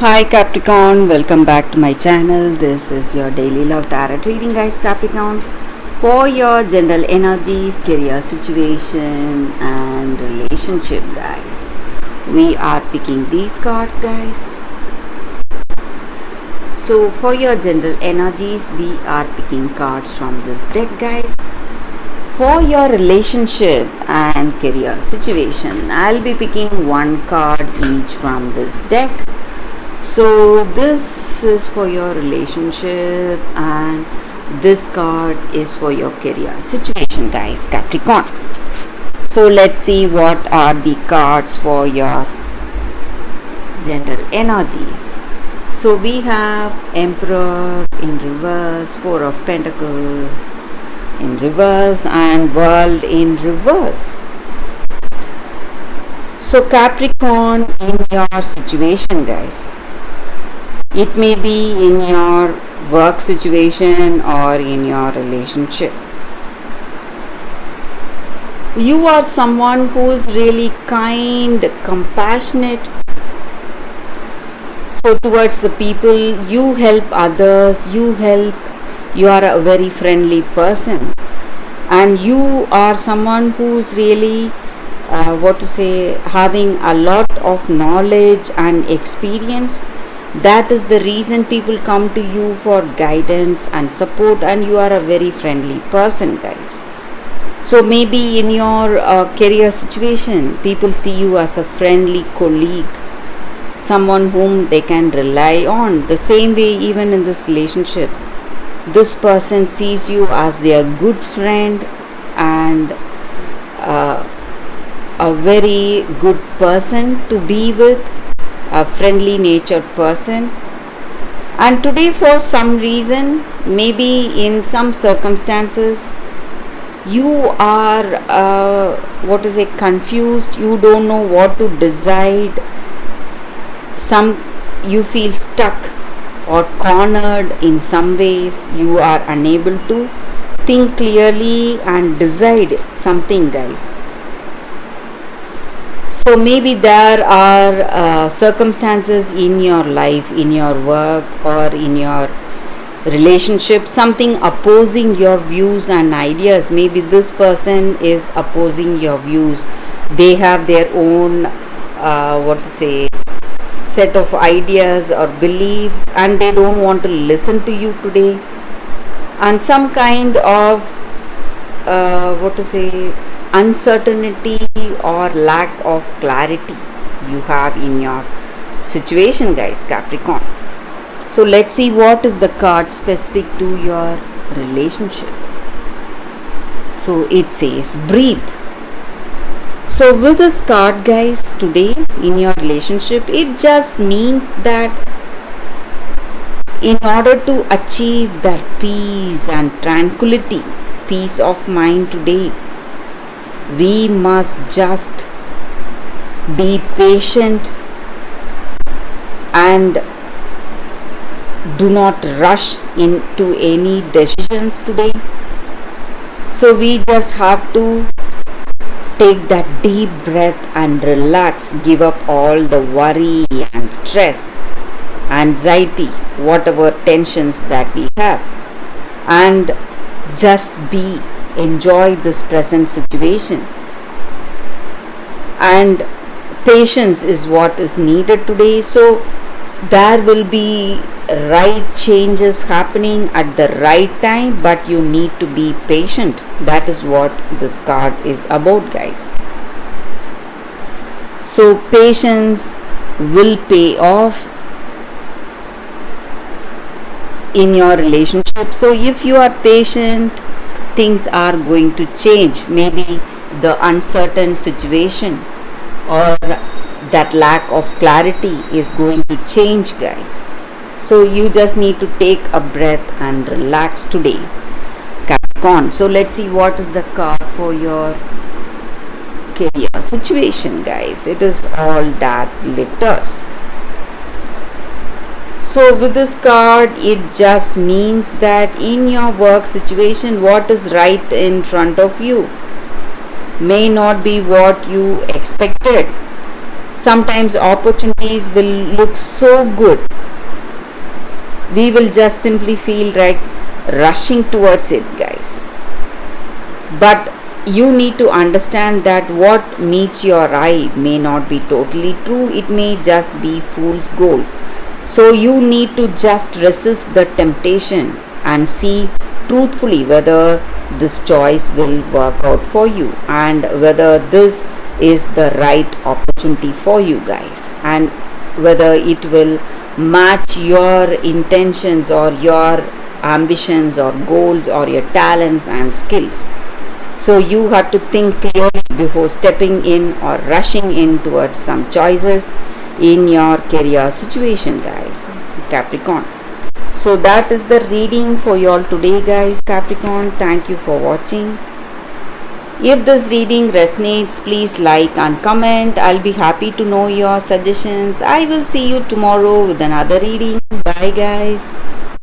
Hi Capricorn, welcome back to my channel. This is your daily love tarot reading, guys. Capricorn, for your general energies, career situation and relationship, guys. We are picking these cards, guys. So for your general energies, we are picking cards from this deck, guys. For your relationship and career situation, I'll be picking one card each from this deck. So this is for your relationship and this card is for your career situation, guys, Capricorn. So let's see what are the cards for your general energies. So we have Emperor in reverse, Four of Pentacles in reverse and World in reverse. So Capricorn, in your situation, guys, it may be in your work situation or in your relationship. You are someone who is really kind, compassionate. So towards the people, you help others, you are a very friendly person. And you are someone who's really, having a lot of knowledge and experience. That is the reason people come to you for guidance and support, and you are a very friendly person, guys. So maybe in your career situation, people see you as a friendly colleague, someone whom they can rely on. The same way, even in this relationship, this person sees you as their good friend and a very good person to be with, a friendly natured person. And today, for some reason, maybe in some circumstances, you are confused. You don't know what to decide. You feel stuck or cornered in some ways. You are unable to think clearly and decide something, guys. So maybe there are circumstances in your life, in your work or in your relationship, something opposing your views and ideas. Maybe this person is opposing your views. They have their own set of ideas or beliefs, and they don't want to listen to you today. And some kind of uncertainty or lack of clarity you have in your situation, guys, Capricorn. So let's see what is the card specific to your relationship. So it says breathe. So with this card, guys, today in your relationship, it just means that in order to achieve that peace and tranquility, peace of mind today, we must just be patient and do not rush into any decisions today. So we just have to take that deep breath and relax, give up all the worry and stress, anxiety, whatever tensions that we have, and just enjoy this present situation. And patience is what is needed today. So there will be right changes happening at the right time, but you need to be patient. That is what this card is about, guys. So patience will pay off in your relationship. So if you are patient, things are going to change. Maybe the uncertain situation or that lack of clarity is going to change, guys. So you just need to take a breath and relax today, Capricorn. So let's see what is the card for your career situation, guys. It is all that glitters. So with this card, it just means that in your work situation, what is right in front of you may not be what you expected. Sometimes opportunities will look so good, we will just simply feel like rushing towards it, guys. But you need to understand that what meets your eye may not be totally true, it may just be fool's gold. So you need to just resist the temptation and see truthfully whether this choice will work out for you and whether this is the right opportunity for you, guys, and whether it will match your intentions or your ambitions or goals or your talents and skills. So you have to think clearly before stepping in or rushing in towards some choices in your career situation, guys, Capricorn. So that is the reading for you all today, guys, Capricorn. Thank you for watching. If this reading resonates, please like and comment. I'll be happy to know your suggestions. I will see you tomorrow with another reading. Bye, guys.